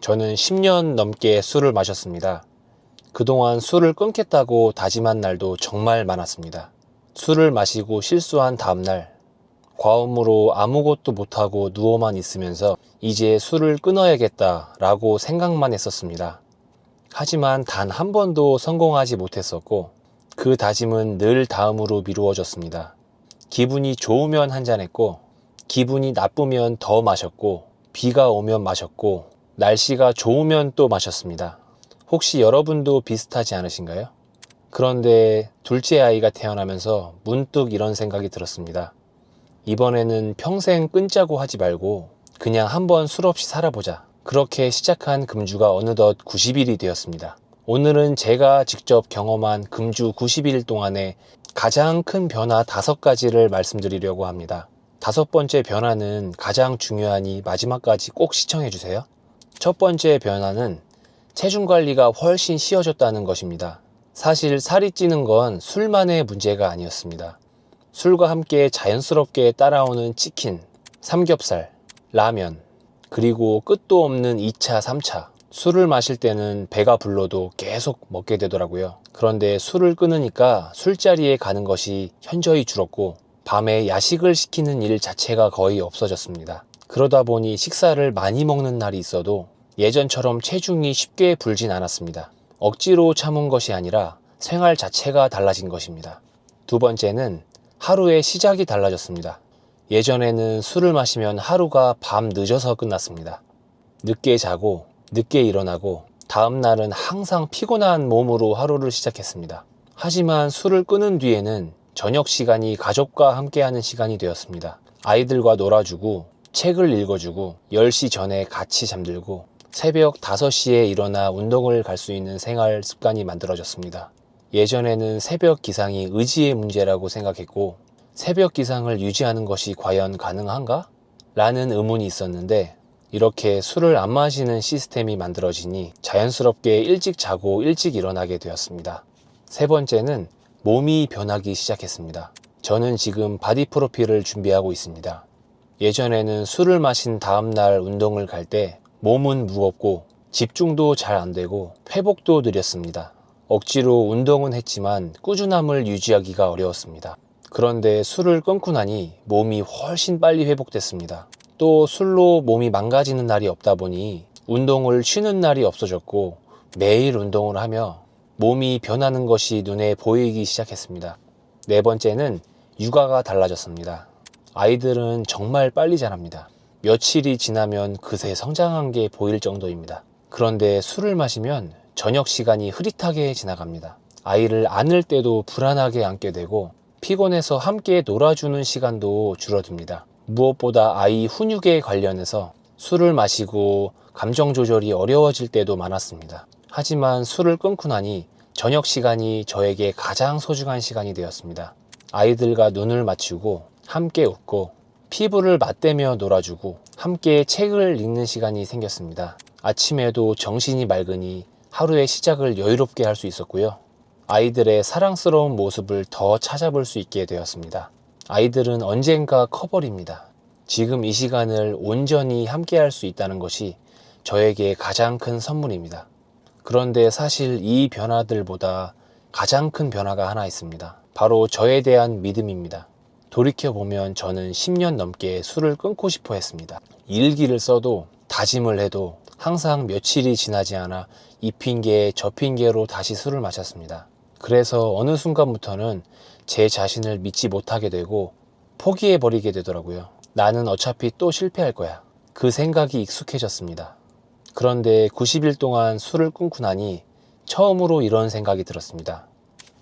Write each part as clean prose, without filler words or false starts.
저는 10년 넘게 술을 마셨습니다. 그동안 술을 끊겠다고 다짐한 날도 정말 많았습니다. 술을 마시고 실수한 다음날, 과음으로 아무것도 못하고 누워만 있으면서 이제 술을 끊어야겠다라고 생각만 했었습니다. 하지만 단 한 번도 성공하지 못했었고, 그 다짐은 늘 다음으로 미루어졌습니다. 기분이 좋으면 한잔했고, 기분이 나쁘면 더 마셨고, 비가 오면 마셨고, 날씨가 좋으면 또 마셨습니다. 혹시 여러분도 비슷하지 않으신가요? 그런데 둘째 아이가 태어나면서 문득 이런 생각이 들었습니다. 이번에는 평생 끊자고 하지 말고 그냥 한번 술 없이 살아보자. 그렇게 시작한 금주가 어느덧 90일이 되었습니다. 오늘은 제가 직접 경험한 금주 90일 동안에 가장 큰 변화 5가지를 말씀드리려고 합니다. 5번째 변화는 가장 중요하니 마지막까지 꼭 시청해주세요. 첫 번째 변화는 체중 관리가 훨씬 쉬워졌다는 것입니다. 사실 살이 찌는 건 술만의 문제가 아니었습니다. 술과 함께 자연스럽게 따라오는 치킨, 삼겹살, 라면, 그리고 끝도 없는 2차, 3차. 술을 마실 때는 배가 불러도 계속 먹게 되더라고요. 그런데 술을 끊으니까 술자리에 가는 것이 현저히 줄었고 밤에 야식을 시키는 일 자체가 거의 없어졌습니다. 그러다 보니 식사를 많이 먹는 날이 있어도 예전처럼 체중이 쉽게 불진 않았습니다. 억지로 참은 것이 아니라 생활 자체가 달라진 것입니다. 두 번째는 하루의 시작이 달라졌습니다. 예전에는 술을 마시면 하루가 밤 늦어서 끝났습니다. 늦게 자고 늦게 일어나고 다음 날은 항상 피곤한 몸으로 하루를 시작했습니다. 하지만 술을 끊은 뒤에는 저녁 시간이 가족과 함께하는 시간이 되었습니다. 아이들과 놀아주고 책을 읽어주고 10시 전에 같이 잠들고 새벽 5시에 일어나 운동을 갈 수 있는 생활 습관이 만들어졌습니다. 예전에는 새벽 기상이 의지의 문제라고 생각했고 새벽 기상을 유지하는 것이 과연 가능한가? 라는 의문이 있었는데 이렇게 술을 안 마시는 시스템이 만들어지니 자연스럽게 일찍 자고 일찍 일어나게 되었습니다. 세 번째는 몸이 변하기 시작했습니다. 저는 지금 바디 프로필을 준비하고 있습니다. 예전에는 술을 마신 다음날 운동을 갈 때 몸은 무겁고 집중도 잘 안 되고 회복도 느렸습니다. 억지로 운동은 했지만 꾸준함을 유지하기가 어려웠습니다. 그런데 술을 끊고 나니 몸이 훨씬 빨리 회복됐습니다. 또 술로 몸이 망가지는 날이 없다 보니 운동을 쉬는 날이 없어졌고 매일 운동을 하며 몸이 변하는 것이 눈에 보이기 시작했습니다. 네 번째는 육아가 달라졌습니다. 아이들은 정말 빨리 자랍니다. 며칠이 지나면 그새 성장한 게 보일 정도입니다. 그런데 술을 마시면 저녁 시간이 흐릿하게 지나갑니다. 아이를 안을 때도 불안하게 안게 되고 피곤해서 함께 놀아주는 시간도 줄어듭니다. 무엇보다 아이 훈육에 관련해서 술을 마시고 감정 조절이 어려워질 때도 많았습니다. 하지만 술을 끊고 나니 저녁 시간이 저에게 가장 소중한 시간이 되었습니다. 아이들과 눈을 맞추고 함께 웃고 피부를 맞대며 놀아주고 함께 책을 읽는 시간이 생겼습니다. 아침에도 정신이 맑으니 하루의 시작을 여유롭게 할 수 있었고요. 아이들의 사랑스러운 모습을 더 찾아볼 수 있게 되었습니다. 아이들은 언젠가 커버립니다. 지금 이 시간을 온전히 함께 할 수 있다는 것이 저에게 가장 큰 선물입니다. 그런데 사실 이 변화들보다 가장 큰 변화가 하나 있습니다. 바로 저에 대한 믿음입니다. 돌이켜보면 저는 10년 넘게 술을 끊고 싶어 했습니다. 일기를 써도 다짐을 해도 항상 며칠이 지나지 않아 이 핑계 저 핑계로 다시 술을 마셨습니다. 그래서 어느 순간부터는 제 자신을 믿지 못하게 되고 포기해버리게 되더라고요. 나는 어차피 또 실패할 거야. 그 생각이 익숙해졌습니다. 그런데 90일 동안 술을 끊고 나니 처음으로 이런 생각이 들었습니다.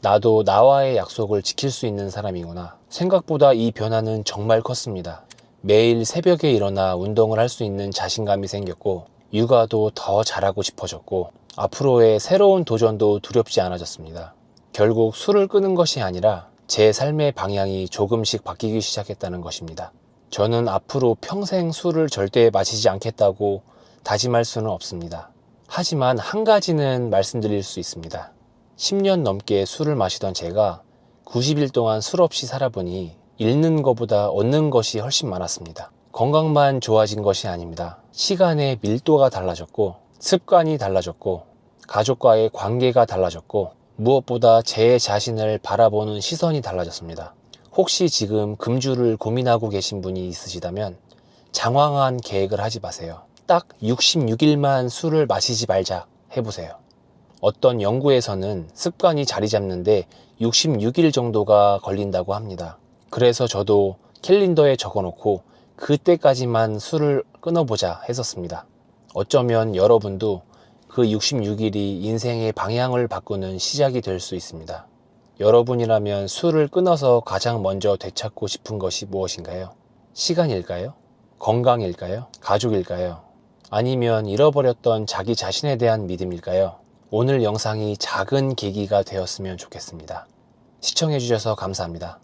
나도 나와의 약속을 지킬 수 있는 사람이구나. 생각보다 이 변화는 정말 컸습니다. 매일 새벽에 일어나 운동을 할 수 있는 자신감이 생겼고 육아도 더 잘하고 싶어졌고 앞으로의 새로운 도전도 두렵지 않아졌습니다. 결국 술을 끊은 것이 아니라 제 삶의 방향이 조금씩 바뀌기 시작했다는 것입니다. 저는 앞으로 평생 술을 절대 마시지 않겠다고 다짐할 수는 없습니다. 하지만 한 가지는 말씀드릴 수 있습니다. 10년 넘게 술을 마시던 제가 90일 동안 술 없이 살아보니 잃는 것보다 얻는 것이 훨씬 많았습니다. 건강만 좋아진 것이 아닙니다. 시간의 밀도가 달라졌고 습관이 달라졌고, 가족과의 관계가 달라졌고, 무엇보다 제 자신을 바라보는 시선이 달라졌습니다. 혹시 지금 금주를 고민하고 계신 분이 있으시다면 장황한 계획을 하지 마세요. 딱 66일만 술을 마시지 말자 해보세요. 어떤 연구에서는 습관이 자리 잡는데 66일 정도가 걸린다고 합니다. 그래서 저도 캘린더에 적어놓고 그때까지만 술을 끊어보자 했었습니다. 어쩌면 여러분도 그 66일이 인생의 방향을 바꾸는 시작이 될 수 있습니다. 여러분이라면 술을 끊어서 가장 먼저 되찾고 싶은 것이 무엇인가요? 시간일까요? 건강일까요? 가족일까요? 아니면 잃어버렸던 자기 자신에 대한 믿음일까요? 오늘 영상이 작은 계기가 되었으면 좋겠습니다. 시청해주셔서 감사합니다.